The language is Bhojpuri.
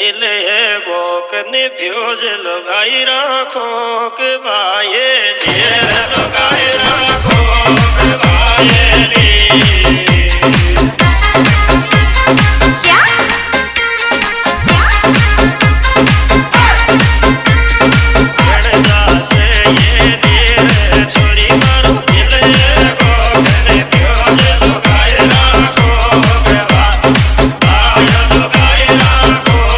दिले बोक ने फ्यूज लगाई राखों के भाई ढेर लगा